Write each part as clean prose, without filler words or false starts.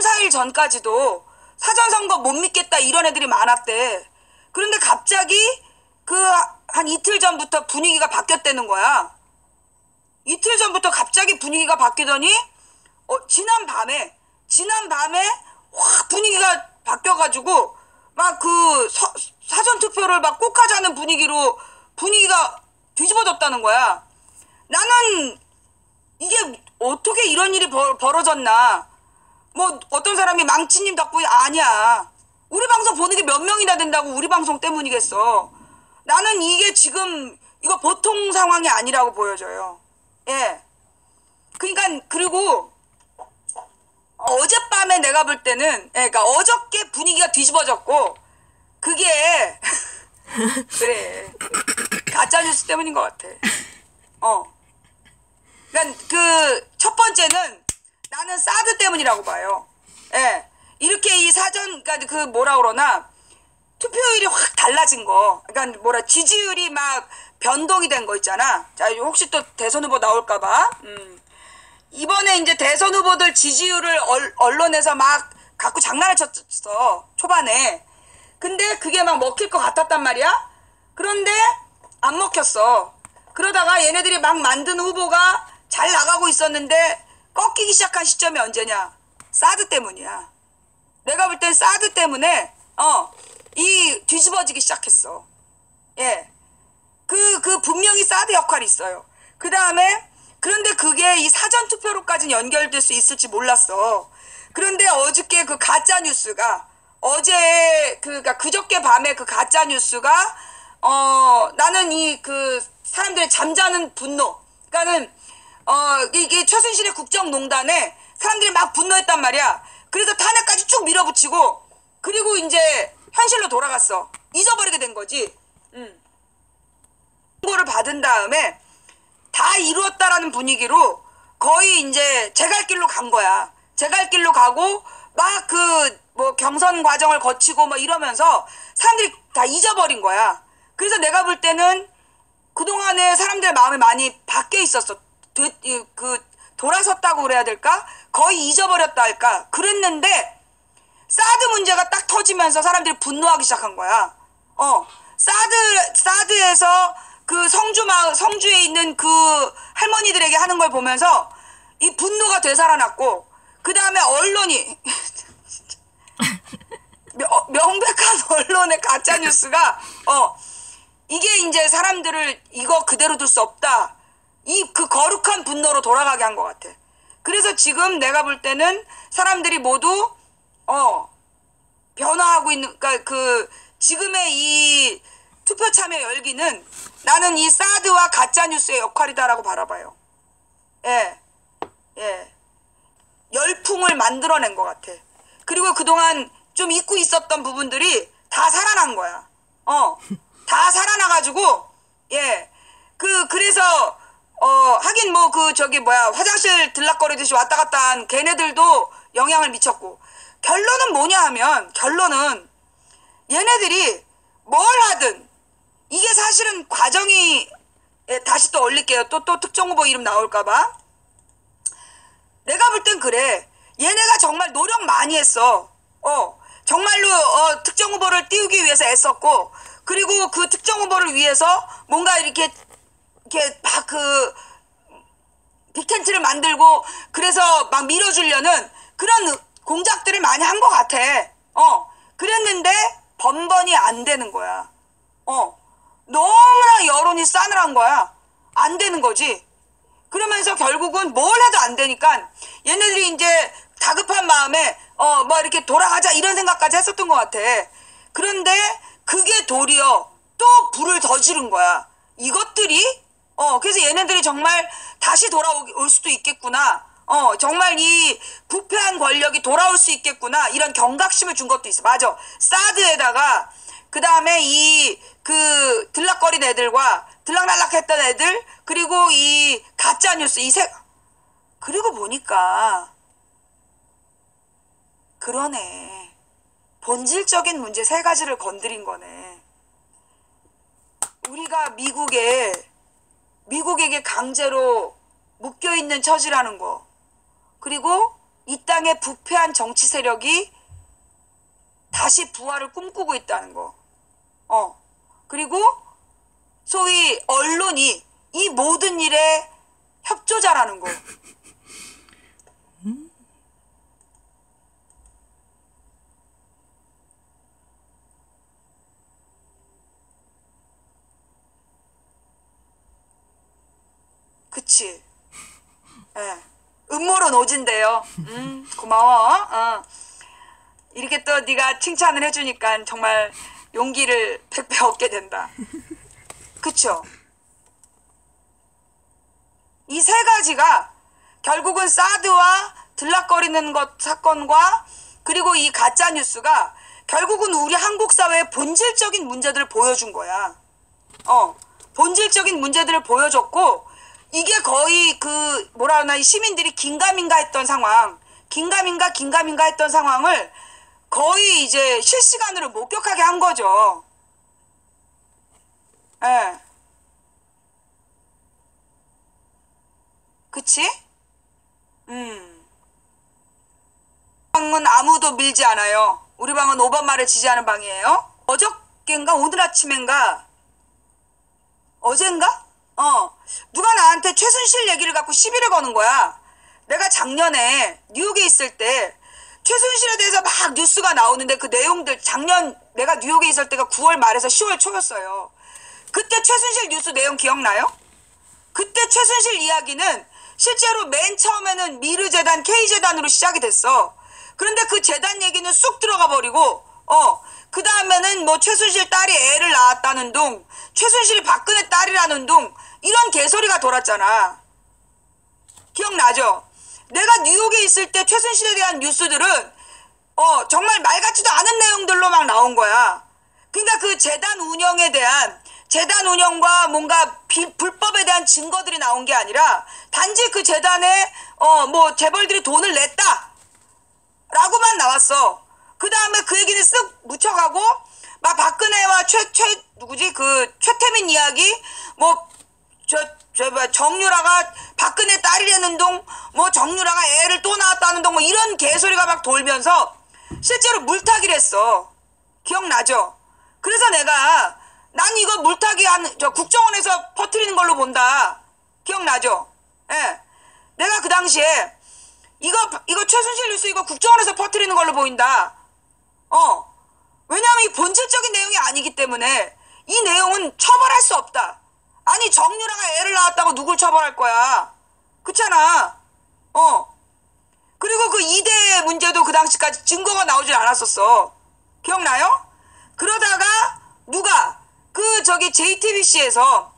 3, 4일 전까지도 사전선거 못 믿겠다 이런 애들이 많았대. 그런데 갑자기 한 이틀 전부터 분위기가 바뀌었다는 거야. 이틀 전부터 갑자기 분위기가 바뀌더니 지난 밤에 확 분위기가 바뀌어가지고 막 사전투표를 막 꼭 하자는 분위기로 분위기가 뒤집어졌다는 거야. 나는 이게 어떻게 이런 일이 벌어졌나. 뭐 어떤 사람이 망치님 덕분이 아니야. 우리 방송 보는 게 몇 명이나 된다고 우리 방송 때문이겠어. 나는 이게 지금 이거 보통 상황이 아니라고 보여져요. 예. 그리고 어젯밤에 내가 볼 때는 그러니까 어저께 분위기가 뒤집어졌고 그게 그래 가짜뉴스 때문인 것 같아. 그러니까 첫 번째는 나는 사드 때문이라고 봐요. 예. 이렇게 이 사전 그러니까 뭐라 그러나 투표율이 확 달라진 거. 그러니까 지지율이 막 변동이 된 거 있잖아. 자, 혹시 또 대선 후보 나올까봐. 이번에 이제 대선 후보들 지지율을 언론에서 막 갖고 장난을 쳤어. 초반에. 근데 그게 막 먹힐 것 같았단 말이야. 그런데 안 먹혔어. 그러다가 얘네들이 막 만든 후보가 잘 나가고 있었는데 꺾이기 시작한 시점이 언제냐? 사드 때문이야. 내가 볼 땐 사드 때문에 이 뒤집어지기 시작했어. 예. 분명히 사드 역할이 있어요. 그 다음에 그런데 그게 이 사전투표로까지는 연결될 수 있을지 몰랐어. 그런데 어저께 그 가짜뉴스가 그러니까 그저께 밤에 그 가짜뉴스가 나는 사람들의 잠자는 분노. 그러니까는 이게 최순실의 국정농단에 사람들이 막 분노했단 말이야. 그래서 탄핵까지 쭉 밀어붙이고 그리고 이제 현실로 돌아갔어. 잊어버리게 된 거지. 정보를 받은 다음에 다 이루었다라는 분위기로 거의 이제 제 갈 길로 간 거야. 제 갈 길로 가고 막 경선 과정을 거치고 뭐 이러면서 사람들이 다 잊어버린 거야. 그래서 내가 볼 때는 그동안에 사람들의 마음이 많이 바뀌어 있었어. 돌아섰다고 그래야 될까? 거의 잊어버렸다 할까? 그랬는데 사드 문제가 딱 터지면서 사람들이 분노하기 시작한 거야. 사드에서 성주에 있는 할머니들에게 하는 걸 보면서 이 분노가 되살아났고, 그 다음에 언론이, 명백한 언론의 가짜뉴스가, 이게 이제 사람들을 이거 그대로 둘 수 없다. 거룩한 분노로 돌아가게 한 것 같아. 그래서 지금 내가 볼 때는 사람들이 모두, 변화하고 있는, 그러니까 지금의 이 투표 참여 열기는 나는 이 사드와 가짜뉴스의 역할이다라고 바라봐요. 예. 열풍을 만들어낸 것 같아. 그리고 그동안 좀 잊고 있었던 부분들이 다 살아난 거야. 다 살아나가지고, 예. 그래서, 하긴 화장실 들락거리듯이 왔다 갔다 한 걔네들도 영향을 미쳤고, 결론은 뭐냐 하면, 얘네들이 뭘 하든, 이게 사실은 과정이, 다시 또 올릴게요. 또 특정 후보 이름 나올까봐. 내가 볼 땐 그래. 얘네가 정말 노력 많이 했어. 정말로, 특정 후보를 띄우기 위해서 애썼고, 그리고 그 특정 후보를 위해서 뭔가 이렇게 막 빅텐트를 만들고, 그래서 막 밀어주려는 그런 공작들을 많이 한 것 같아. 그랬는데, 번번이 안 되는 거야. 너무나 여론이 싸늘한 거야. 안 되는 거지. 그러면서 결국은 뭘 해도 안 되니까 얘네들이 이제 다급한 마음에 뭐 이렇게 돌아가자 이런 생각까지 했었던 것 같아. 그런데 그게 도리어 또 불을 더 지른 거야. 이것들이 그래서 얘네들이 정말 다시 돌아올 수도 있겠구나. 정말 이 부패한 권력이 돌아올 수 있겠구나. 이런 경각심을 준 것도 있어. 맞아. 사드에다가 그 다음에 들락거린 애들과 들락날락했던 애들, 그리고 이 가짜뉴스, 그리고 보니까, 그러네. 본질적인 문제 3가지를 건드린 거네. 우리가 미국에게 강제로 묶여있는 처지라는 거. 그리고 이 땅의 부패한 정치 세력이 다시 부활을 꿈꾸고 있다는 거. 그리고 소위 언론이 이 모든 일에 협조자라는 거. 그치? 예. 음모론 오진대요. 고마워. 이렇게 또 네가 칭찬을 해주니까 정말 용기를 100배 얻게 된다. 그쵸? 이 세 가지가 결국은 사드와 들락거리는 것 사건과 그리고 이 가짜 뉴스가 결국은 우리 한국 사회의 본질적인 문제들을 보여준 거야. 본질적인 문제들을 보여줬고 이게 거의 그 뭐라 하나 이 시민들이 긴가민가 했던 상황, 긴가민가 했던 상황을 거의 이제 실시간으로 목격하게 한 거죠. 예. 그치? 방은 아무도 밀지 않아요. 우리 방은 오바마를 지지하는 방이에요. 어저께인가 오늘 아침인가 어젠가? 누가 나한테 최순실 얘기를 갖고 시비를 거는 거야. 내가 작년에 뉴욕에 있을 때 최순실에 대해서 막 뉴스가 나오는데 그 내용들 작년 내가 뉴욕에 있을 때가 9월 말에서 10월 초였어요. 그때 최순실 뉴스 내용 기억나요? 그때 최순실 이야기는 실제로 맨 처음에는 미르재단, K재단으로 시작이 됐어. 그런데 그 재단 얘기는 쑥 들어가 버리고 그 다음에는 뭐 최순실 딸이 애를 낳았다는 둥, 최순실이 박근혜 딸이라는 둥 이런 개소리가 돌았잖아. 기억나죠? 내가 뉴욕에 있을 때 최순실에 대한 뉴스들은 정말 말 같지도 않은 내용들로 막 나온 거야. 그러니까 그 재단 운영에 대한 재단 운영과 뭔가 불법에 대한 증거들이 나온 게 아니라 단지 그 재단에 뭐 재벌들이 돈을 냈다 라고만 나왔어. 그 다음에 그 얘기는 쓱 묻혀가고 막 박근혜와 누구지 그 최태민 이야기 뭐 정유라가 박근혜 딸이라는 둥 뭐 정유라가 애를 또 낳았다는 둥 뭐 이런 개소리가 막 돌면서 실제로 물타기를 했어. 기억나죠? 그래서 내가 난 이거 물타기 국정원에서 퍼뜨리는 걸로 본다. 기억나죠? 예. 내가 그 당시에 이거 최순실 뉴스 이거 국정원에서 퍼뜨리는 걸로 보인다. 왜냐하면 이 본질적인 내용이 아니기 때문에 이 내용은 처벌할 수 없다. 아니 정유라가 애를 낳았다고 누굴 처벌할 거야. 그렇잖아. 그리고 그 이대 문제도 그 당시까지 증거가 나오질 않았었어. 기억나요? 그러다가 누가 그 저기 JTBC에서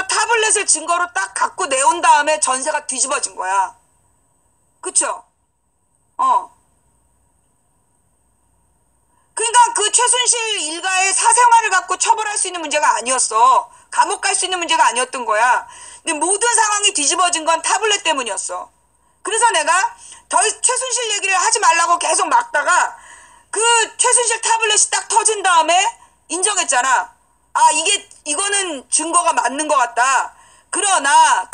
타블렛을 증거로 딱 갖고 내온 다음에 전세가 뒤집어진 거야. 그쵸? 그러니까 그 최순실 일가의 사생활을 갖고 처벌할 수 있는 문제가 아니었어. 감옥 갈 수 있는 문제가 아니었던 거야. 근데 모든 상황이 뒤집어진 건 타블렛 때문이었어. 그래서 내가 최순실 얘기를 하지 말라고 계속 막다가 그 최순실 타블렛이 딱 터진 다음에 인정했잖아. 아 이거는 증거가 맞는 것 같다. 그러나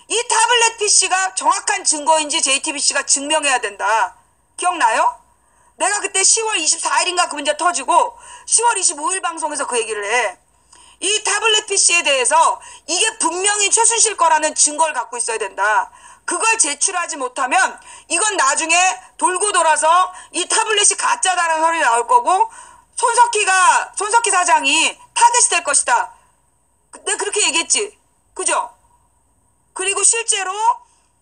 이 타블렛 PC가 정확한 증거인지 JTBC가 증명해야 된다. 기억나요? 내가 그때 10월 24일인가 그 문제 터지고 10월 25일 방송에서 그 얘기를 해. 이 타블렛 PC에 대해서 이게 분명히 최순실 거라는 증거를 갖고 있어야 된다. 그걸 제출하지 못하면 이건 나중에 돌고 돌아서 이 타블렛이 가짜다라는 소리 나올 거고 손석희 사장이 타겟이 될 것이다. 내가 그렇게 얘기했지. 그죠? 그리고 실제로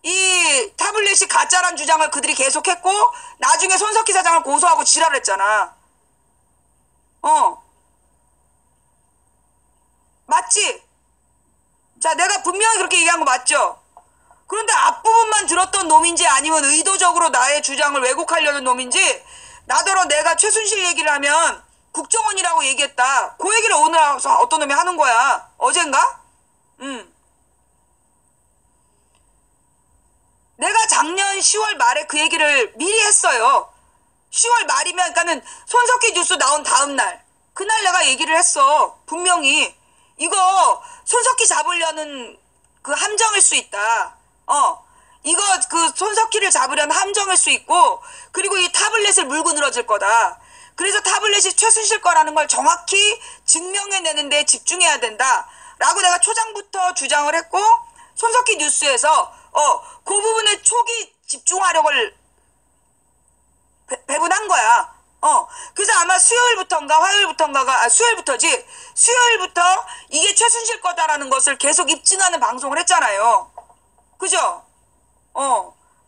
이 타블렛이 가짜란 주장을 그들이 계속했고 나중에 손석희 사장을 고소하고 지랄했잖아. 맞지? 자, 내가 분명히 그렇게 얘기한 거 맞죠? 그런데 앞부분만 들었던 놈인지 아니면 의도적으로 나의 주장을 왜곡하려는 놈인지 나더러 내가 최순실 얘기를 하면 국정원이라고 얘기했다. 그 얘기를 오늘 와서 어떤 놈이 하는 거야. 어젠가? 내가 작년 10월 말에 그 얘기를 미리 했어요. 10월 말이면 그러니까는 손석희 뉴스 나온 다음 날. 그날 내가 얘기를 했어. 분명히 이거 손석희 잡으려는 그 함정일 수 있다. 이거 그 손석희를 잡으려는 함정일 수 있고, 그리고 이 타블렛을 물고 늘어질 거다. 그래서 타블렛이 최순실 거라는 걸 정확히 증명해내는 데 집중해야 된다 라고 내가 초장부터 주장을 했고, 손석희 뉴스에서 그 부분에 초기 집중화력을 배분한 거야. 그래서 아마 수요일부터인가 화요일부터인가가, 수요일부터지. 수요일부터 이게 최순실 거다라는 것을 계속 입증하는 방송을 했잖아요. 그죠?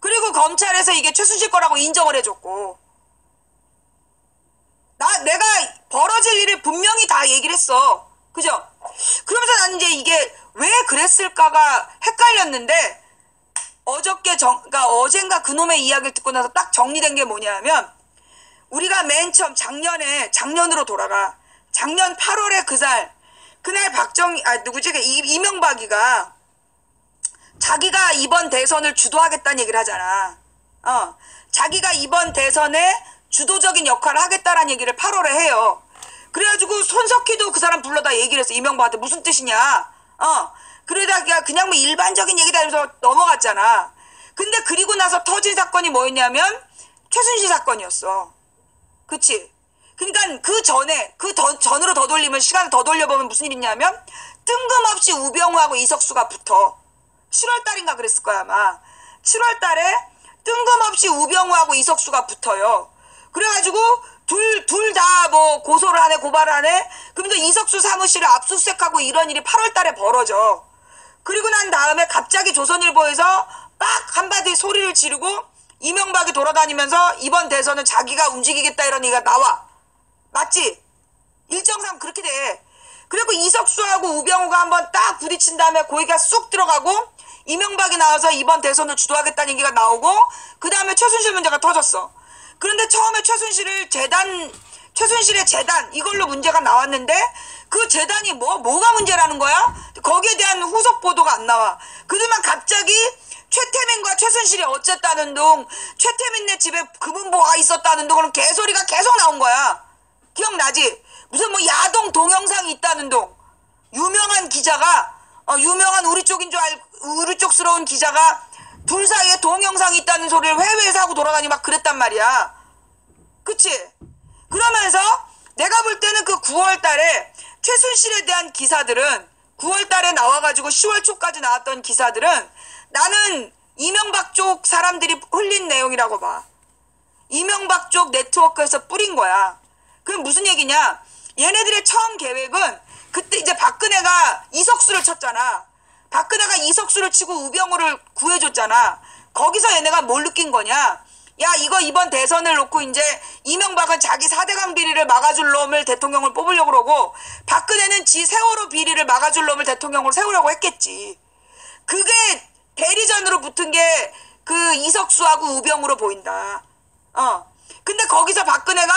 그리고 검찰에서 이게 최순실 거라고 인정을 해줬고. 내가 벌어질 일을 분명히 다 얘기를 했어. 그죠? 그러면서 나는 이제 이게 왜 그랬을까가 헷갈렸는데, 그러니까 어젠가 그놈의 이야기를 듣고 나서 딱 정리된 게 뭐냐면, 우리가 맨 처음 작년으로 돌아가. 작년 8월에 그날 이명박이가 자기가 이번 대선을 주도하겠다는 얘기를 하잖아. 자기가 이번 대선에 주도적인 역할을 하겠다라는 얘기를 8월에 해요. 그래가지고 손석희도 그 사람 불러다 얘기를 했어. 이명박한테 무슨 뜻이냐. 그러다가 그냥 뭐 일반적인 얘기다 하면서 넘어갔잖아. 근데 그리고 나서 터진 사건이 뭐였냐면 최순실 사건이었어. 그치? 그러니까 전으로 더 돌리면, 시간을 더 돌려보면 무슨 일이 있냐면, 뜬금없이 우병우하고 이석수가 붙어. 7월달인가 그랬을 거야, 아마. 7월달에 뜬금없이 우병우하고 이석수가 붙어요. 그래가지고, 둘 다 뭐 고소를 하네, 고발을 하네. 그러면서 이석수 사무실을 압수수색하고 이런 일이 8월달에 벌어져. 그리고 난 다음에 갑자기 조선일보에서 막 한마디 소리를 지르고, 이명박이 돌아다니면서 이번 대선은 자기가 움직이겠다 이런 얘기가 나와. 맞지? 일정상 그렇게 돼. 그리고 이석수하고 우병우가 한번 딱 부딪힌 다음에 고기가 쑥 들어가고, 이명박이 나와서 이번 대선을 주도하겠다는 얘기가 나오고, 그 다음에 최순실 문제가 터졌어. 그런데 처음에 최순실의 재단 이걸로 문제가 나왔는데, 그 재단이 뭐가 문제라는 거야? 거기에 대한 후속 보도가 안 나와. 그러면 갑자기 최태민과 최순실이 어쨌다는 둥, 최태민네 집에 금은보화가 있었다는 둥, 그런 개소리가 계속 나온 거야. 기억나지? 무슨 뭐 야동 동영상이 있다는 둥. 유명한 기자가, 유명한 우리 쪽스러운 기자가 둘 사이에 동영상이 있다는 소리를 해외에서 하고 돌아다니고 막 그랬단 말이야. 그치? 그러면서 내가 볼 때는 그 9월 달에 최순실에 대한 기사들은 9월 달에 나와가지고 10월 초까지 나왔던 기사들은 나는 이명박 쪽 사람들이 흘린 내용이라고 봐. 이명박 쪽 네트워크에서 뿌린 거야. 그럼 무슨 얘기냐? 얘네들의 처음 계획은 그때 이제 박근혜가 이석수를 쳤잖아. 박근혜가 이석수를 치고 우병우를 구해줬잖아. 거기서 얘네가 뭘 느낀 거냐? 야, 이거 이번 대선을 놓고 이제 이명박은 자기 4대강 비리를 막아줄 놈을 대통령을 뽑으려고 그러고, 박근혜는 지 세월호 비리를 막아줄 놈을 대통령으로 세우려고 했겠지. 그게 대리전으로 붙은 게 그 이석수하고 우병우로 보인다. 근데 거기서 박근혜가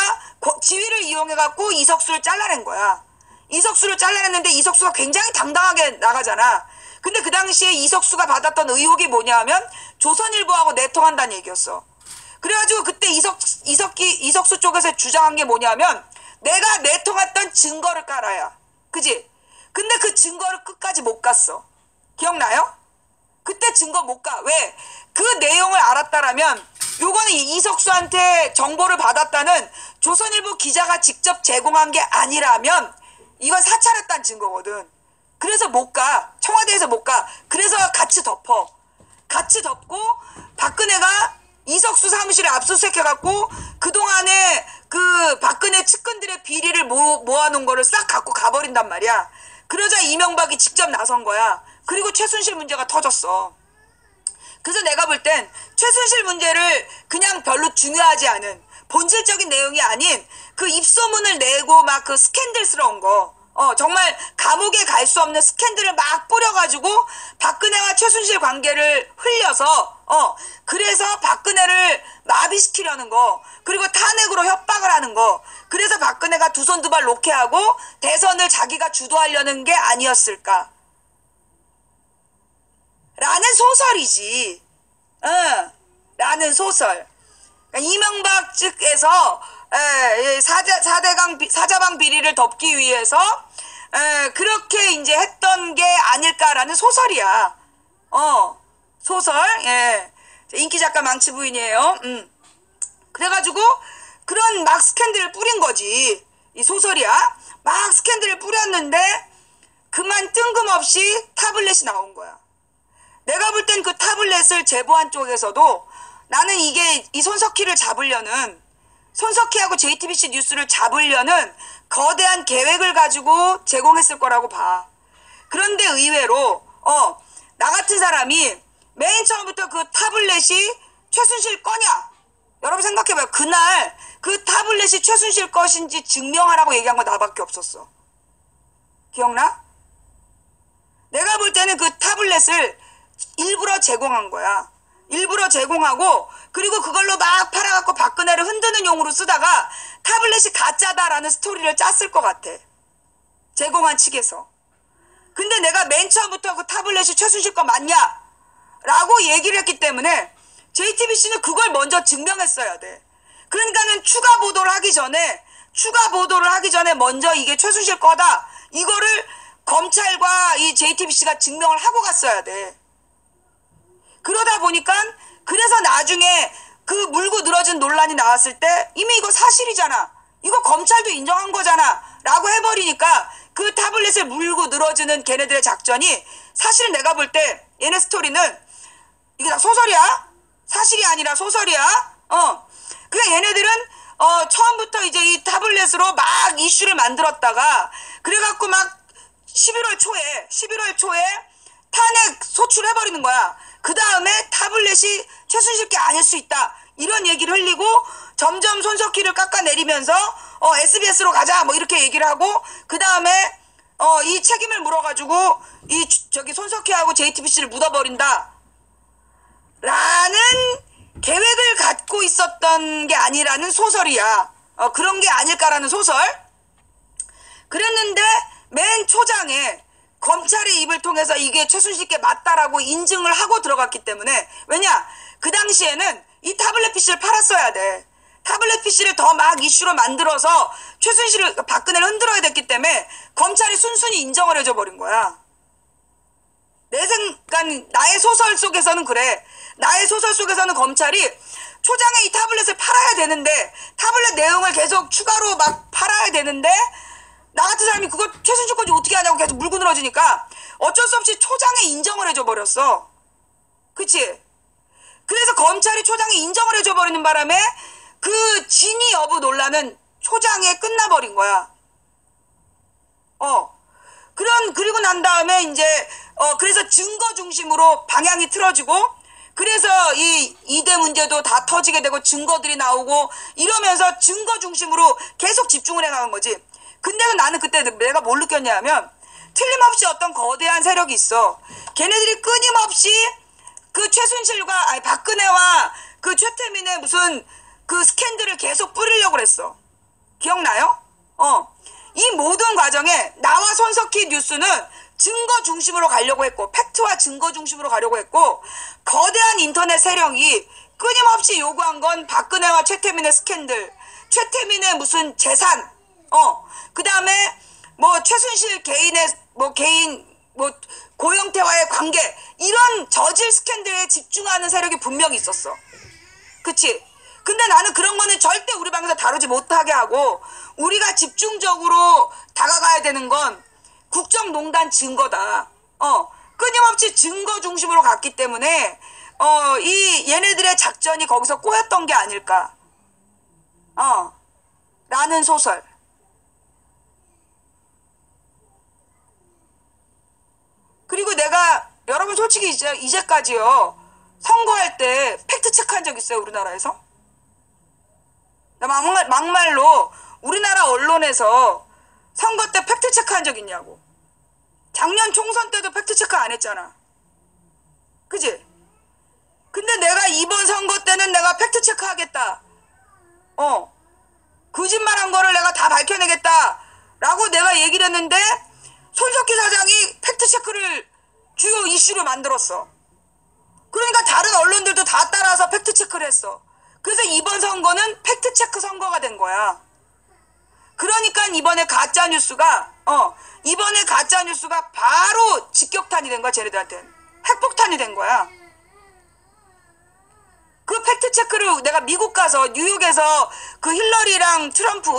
지위를 이용해갖고 이석수를 잘라낸 거야. 이석수를 잘라냈는데 이석수가 굉장히 당당하게 나가잖아. 근데 그 당시에 이석수가 받았던 의혹이 뭐냐 하면 조선일보하고 내통한다는 얘기였어. 그래가지고 그때 이석수 쪽에서 주장한 게 뭐냐면 내가 내통했던 증거를 깔아야. 그지? 근데 그 증거를 끝까지 못 갔어. 기억나요? 그때 증거 못 가. 왜? 그 내용을 알았다라면 요거는 이석수한테 정보를 받았다는 조선일보 기자가 직접 제공한 게 아니라면 이건 사찰했다는 증거거든. 그래서 못 가. 청와대에서 못 가. 그래서 같이 덮어. 같이 덮고 박근혜가 이석수 사무실에 압수수색해갖고 그동안에 그 박근혜 측근들의 비리를 모아놓은 거를 싹 갖고 가버린단 말이야. 그러자 이명박이 직접 나선 거야. 그리고 최순실 문제가 터졌어. 그래서 내가 볼 땐 최순실 문제를 그냥 별로 중요하지 않은 본질적인 내용이 아닌 그 입소문을 내고 막 그 스캔들스러운 거, 정말 감옥에 갈 수 없는 스캔들을 막 뿌려가지고 박근혜와 최순실 관계를 흘려서 그래서 박근혜를 마비시키려는 거, 그리고 탄핵으로 협박을 하는 거, 그래서 박근혜가 두 손 두 발 놓게 하고 대선을 자기가 주도하려는 게 아니었을까 라는 소설이지. 라는 소설. 그러니까 이명박 측에서 사자방 비리를 덮기 위해서 그렇게 이제 했던 게 아닐까라는 소설이야. 소설. 예. 인기 작가 망치 부인이에요. 그래가지고 그런 막 스캔들을 뿌린 거지. 이 소설이야. 막 스캔들을 뿌렸는데 그만 뜬금없이 타블렛이 나온 거야. 내가 볼 땐 그 타블렛을 제보한 쪽에서도 나는 이게 이 손석희를 잡으려는, 손석희하고 JTBC 뉴스를 잡으려는 거대한 계획을 가지고 제공했을 거라고 봐. 그런데 의외로 나 같은 사람이 맨 처음부터 그 타블렛이 최순실 거냐? 여러분 생각해봐요. 그날 그 타블렛이 최순실 것인지 증명하라고 얘기한 거 나밖에 없었어. 기억나? 내가 볼 때는 그 타블렛을 일부러 제공한 거야. 일부러 제공하고 그리고 그걸로 막 팔아갖고 박근혜를 흔드는 용으로 쓰다가 타블렛이 가짜다라는 스토리를 짰을 것 같아. 제공한 측에서. 근데 내가 맨 처음부터 그 타블렛이 최순실 거 맞냐? 라고 얘기를 했기 때문에 JTBC는 그걸 먼저 증명했어야 돼. 그러니까는 추가 보도를 하기 전에 먼저 이게 최순실 거다. 이거를 검찰과 이 JTBC가 증명을 하고 갔어야 돼. 그러다 보니까 그래서 나중에 그 물고 늘어진 논란이 나왔을 때 이미 이거 사실이잖아. 이거 검찰도 인정한 거잖아. 라고 해버리니까 그 타블렛을 물고 늘어지는 걔네들의 작전이 사실 내가 볼 때 얘네 스토리는 이게 다 소설이야? 사실이 아니라 소설이야? 그냥 얘네들은 처음부터 이제 이 타블렛으로 막 이슈를 만들었다가 그래갖고 막 11월 초에 탄핵 소출해버리는 거야. 그 다음에 타블렛이 최순실 게 아닐 수 있다. 이런 얘기를 흘리고 점점 손석희를 깎아내리면서 SBS로 가자 뭐 이렇게 얘기를 하고 그 다음에 이 책임을 물어가지고 저기 손석희하고 JTBC를 묻어버린다. 라는 계획을 갖고 있었던 게 아니라는 소설이야. 그런 게 아닐까라는 소설. 그랬는데 맨 초장에 검찰의 입을 통해서 이게 최순실께 맞다라고 인증을 하고 들어갔기 때문에 왜냐? 그 당시에는 이 타블렛 PC를 팔았어야 돼. 타블렛 PC를 더 막 이슈로 만들어서 최순실을 박근혜를 흔들어야 됐기 때문에 검찰이 순순히 인정을 해줘 버린 거야. 나의 소설 속에서는 그래. 나의 소설 속에서는 검찰이 초장에 이 타블렛을 팔아야 되는데 타블렛 내용을 계속 추가로 막 팔아야 되는데 나 같은 사람이 그거 최순실 건지 어떻게 하냐고 계속 물고 늘어지니까 어쩔 수 없이 초장에 인정을 해줘 버렸어. 그치? 그래서 검찰이 초장에 인정을 해줘 버리는 바람에 그 진위 여부 논란은 초장에 끝나버린 거야. 그리고 난 다음에 이제 그래서 증거 중심으로 방향이 틀어지고 그래서 이 이대 문제도 다 터지게 되고 증거들이 나오고 이러면서 증거 중심으로 계속 집중을 해나간 거지. 근데 나는 그때 내가 뭘 느꼈냐면 틀림없이 어떤 거대한 세력이 있어. 걔네들이 끊임없이 그 최순실과 아니 박근혜와 그 최태민의 무슨 그 스캔들을 계속 뿌리려고 그랬어. 기억나요? 이 모든 과정에 나와 손석희 뉴스는 증거 중심으로 가려고 했고 팩트와 증거 중심으로 가려고 했고 거대한 인터넷 세력이 끊임없이 요구한 건 박근혜와 최태민의 스캔들, 최태민의 무슨 재산, 그 다음에 뭐 최순실 개인의 고영태와의 관계 이런 저질 스캔들에 집중하는 세력이 분명히 있었어. 그치? 근데 나는 그런 거는 절대 우리 방에서 다루지 못하게 하고 우리가 집중적으로 다가가야 되는 건 국정농단 증거다. 끊임없이 증거 중심으로 갔기 때문에 이 얘네들의 작전이 거기서 꼬였던 게 아닐까. 라는 소설. 그리고 내가 여러분 솔직히 이제까지요 선거할 때 팩트 체크한 적 있어요 우리나라에서? 나 막말로 우리나라 언론에서 선거 때 팩트 체크한 적 있냐고. 작년 총선 때도 팩트 체크 안 했잖아. 그지? 근데 내가 이번 선거 때는 내가 팩트 체크 하겠다. 거짓말한 거를 내가 다 밝혀내겠다. 라고 내가 얘기를 했는데 손석희 사장이 팩트 체크를 주요 이슈로 만들었어. 그러니까 다른 언론들도 다 따라서 팩트 체크를 했어. 그래서 이번 선거는 팩트 체크 선거가 된 거야. 그러니까 이번에 가짜 뉴스가 바로 직격탄이 된 거야. 쟤네들한테 핵폭탄이 된 거야. 그 팩트 체크를 내가 미국 가서 뉴욕에서 그 힐러리랑 트럼프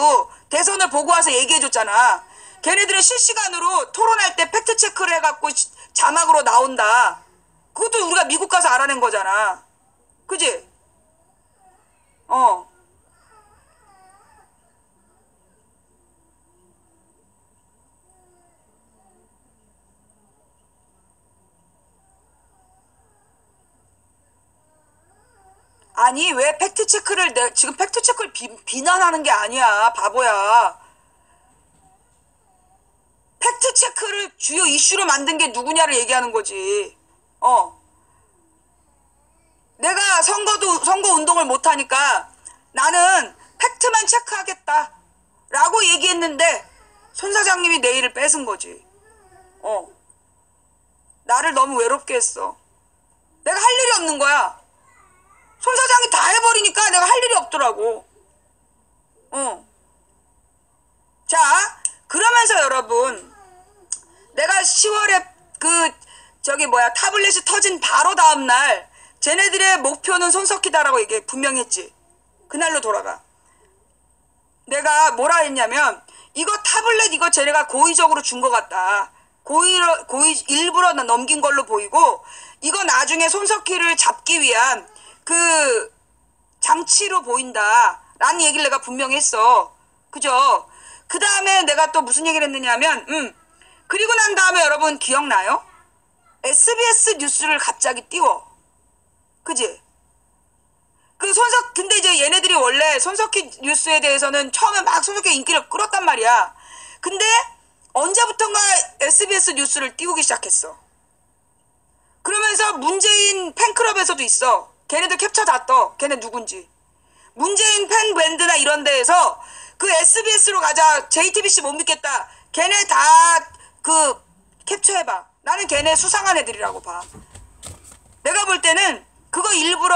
대선을 보고 와서 얘기해 줬잖아. 걔네들은 실시간으로 토론할 때 팩트 체크를 해갖고 자막으로 나온다. 그것도 우리가 미국 가서 알아낸 거잖아. 그지? 어. 아니 왜 팩트체크를 지금 팩트체크를 비난하는 게 아니야 바보야. 팩트체크를 주요 이슈로 만든 게 누구냐를 얘기하는 거지. 내가 선거 운동을 못하니까 나는 팩트만 체크하겠다 라고 얘기했는데 손 사장님이 내 일을 뺏은 거지. 나를 너무 외롭게 했어. 내가 할 일이 없는 거야. 손 사장이 다 해버리니까 내가 할 일이 없더라고. 자, 그러면서 여러분, 내가 10월에 타블렛이 터진 바로 다음날, 쟤네들의 목표는 손석희다라고 분명히 했지. 그날로 돌아가. 내가 뭐라 했냐면, 이거 타블렛 이거 쟤네가 고의적으로 준 것 같다. 일부러 넘긴 걸로 보이고, 이거 나중에 손석희를 잡기 위한 그 장치로 보인다 라는 얘기를 내가 분명히 했어. 그죠? 그 다음에 내가 또 무슨 얘기를 했느냐면 그리고 난 다음에 여러분 기억나요? SBS 뉴스를 갑자기 띄워. 그지? 근데 이제 얘네들이 원래 손석희 뉴스에 대해서는 처음에 막 손석희 인기를 끌었단 말이야. 근데 언제부턴가 SBS 뉴스를 띄우기 시작했어. 그러면서 문재인 팬클럽에서도 있어. 걔네들 캡처 다 떠. 걔네 누군지. 문재인 팬 밴드나 이런 데에서 그 SBS로 가자. JTBC 못 믿겠다. 걔네 다 캡처해봐. 나는 걔네 수상한 애들이라고 봐. 내가 볼 때는 그거 일부러